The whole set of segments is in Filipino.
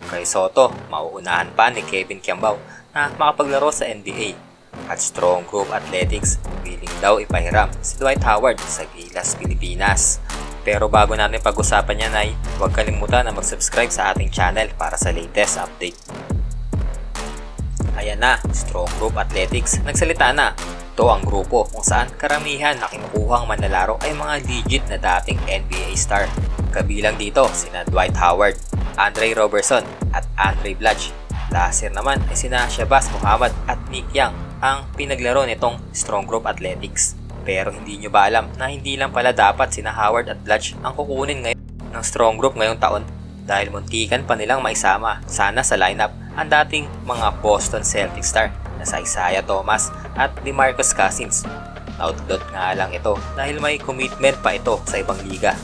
Kay Soto, mauunahan pa ni Kevin Kiambao na makapaglaro sa NBA. At Strong Group Athletics, willing daw ipahiram si Dwight Howard sa Gilas, Pilipinas. Pero bago natin pag-usapan yan ay huwag kalimutan na mag-subscribe sa ating channel para sa latest update. Ayan na, Strong Group Athletics, nagsalita na. Ito ang grupo kung saan karamihan na kinukuhang manlalaro ay mga legit na dating NBA star. Kabilang dito sina Dwight Howard, Andre Robertson at Andre Blatche. Last year naman ay sina Shabazz Muhammad at Nick Young ang pinaglaro nitong Strong Group Athletics. Pero hindi nyo ba alam na hindi lang pala dapat sina Howard at Blatche ang kukunin ngayon ng Strong Group ngayong taon? Dahil muntikan pa nilang maisama sana sa lineup ang dating mga Boston Celtics star na si Isaiah Thomas at DeMarcus Cousins. Outlot nga lang ito dahil may commitment pa ito sa ibang liga.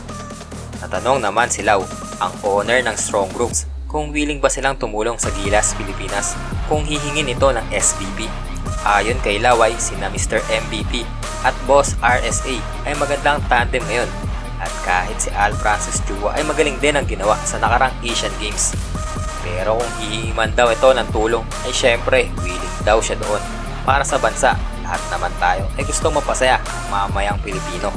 Natanong naman si Lau, ang owner ng Strong Groups, kung willing ba silang tumulong sa Gilas, Pilipinas kung hihingin ito ng SBP. Ayon kay Lau ay sina Mr. MVP at Boss RSA ay magandang tandem ngayon. At kahit si Al Francis Chua ay magaling din ang ginawa sa nakarang Asian Games. Pero kung hihingi man daw ito ng tulong ay syempre willing daw siya doon. Para sa bansa, lahat naman tayo ay gusto mapasaya ang mamayang Pilipino.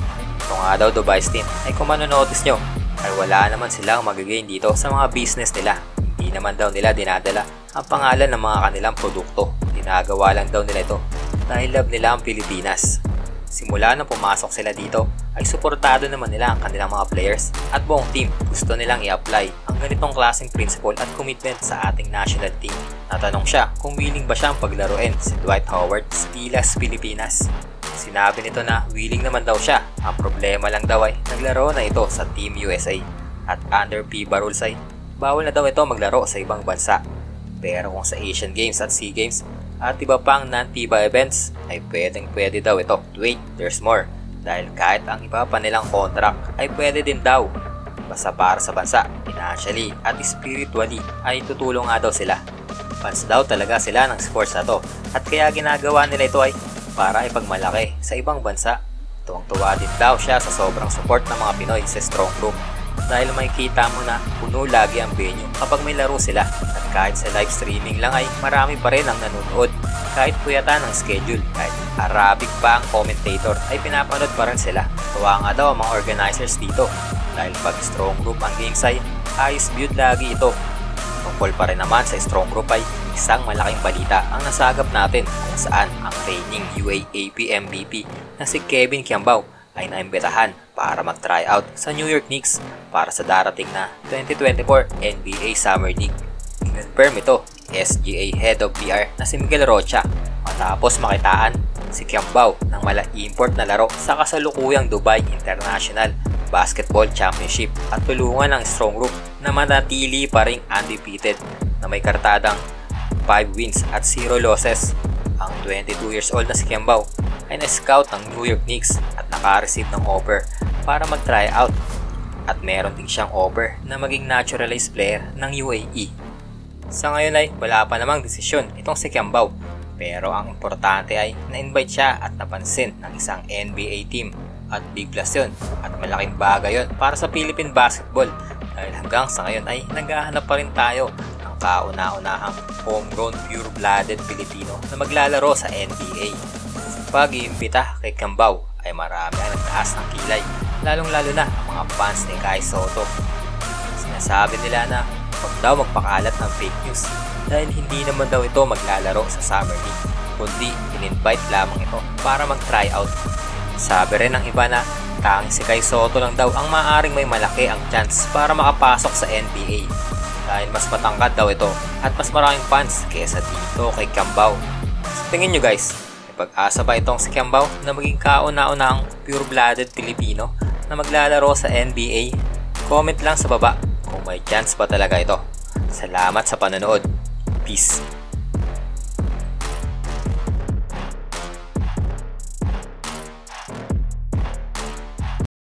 Ito nga daw Dubai Stint ay kung manonotice nyo ay wala naman silang magagain dito sa mga business nila. Hindi naman daw nila dinadala ang pangalan ng mga kanilang produkto. Ginagawa lang daw nila ito dahil love nila ang Pilipinas. Simula na pumasok sila dito ay suportado naman nila ang kanilang mga players at buong team. Gusto nilang i-apply ang ganitong klaseng principle at commitment sa ating national team. Natanong siya kung willing ba siyang paglaruin si Dwight Howard sa Gilas, Pilipinas. Sinabi nito na willing naman daw siya. Ang problema lang daw ay naglaro na ito sa Team USA at under FIBA rules ay bawal na daw ito maglaro sa ibang bansa. Pero kung sa Asian Games at SEA Games at iba pang non-FIBA events ay pwede daw ito. Wait, there's more. Dahil kahit ang iba pa nilang contract ay pwede din daw. Basta para sa bansa, financially at spiritually ay tutulong nga daw sila. Fans daw talaga sila ng sports na to at kaya ginagawa nila ito ay para ipagmalaki sa ibang bansa. Tuwang-tuwa din daw siya sa sobrang support ng mga Pinoy sa Strong Group. Dahil makikita mo na puno lagi ang venue kapag may laro sila. At kahit sa live streaming lang ay marami pa rin ang nanonood. Kahit puyatan ang schedule, kahit Arabic pa ang commentator ay pinapanood pa rin sila. Tuwa nga daw ang mga organizers dito. Dahil pag Strong Group ang games ay ayos viewed lagi ito. Tungkol pa rin naman sa Strong Group ay isang malaking balita ang nasagap natin kung saan ang reigning UAAP MVP na si Kevin Kiambao ay naimbitahan para mag-tryout sa New York Knicks para sa darating na 2024 NBA Summer League. Confirm ito SGA Head of PR na si Miguel Rocha matapos makitaan si Kiambao ng mala-import na laro sa kasalukuyang Dubai International Basketball Championship at tulungan ng Strong Group na manatili pa ring undefeated na may kartadang 5 wins at 0 losses. Ang 22 years old na si Kiambao ay na-scout ng New York Knicks at naka-receive ng offer para mag-try out at meron din siyang offer na maging naturalized player ng UAE. Sa ngayon ay wala pa namang desisyon itong si Kiambao pero ang importante ay na-invite siya at napansin ng isang NBA team at big plus yun at malaking bagay yun para sa Philippine basketball dahil hanggang sa ngayon ay naghahanap pa rin tayo ng kauna-unahang homegrown pure-blooded Pilipino na maglalaro sa NBA. Pag-iimbita kay Kiambao ay marami ang nagtaas ng kilay, lalong-lalo na ang mga fans ni Kai Soto. Sinasabi nila na huwag daw magpakalat ng fake news dahil hindi naman daw ito maglalaro sa Summer League, kundi in-invite lamang ito para mag-try out. Sabi rin ng iba na tanging si Kai Soto lang daw ang maaaring may malaki ang chance para makapasok sa NBA dahil mas matangkad daw ito at mas maraming fans kaysa dito kay Kiambao. So, tingin nyo guys, pag-asa ba itong si Kiambao na maging kauna-unahang pure-blooded Pilipino na maglalaro sa NBA? Comment lang sa baba kung may chance ba talaga ito. Salamat sa panonood. Peace!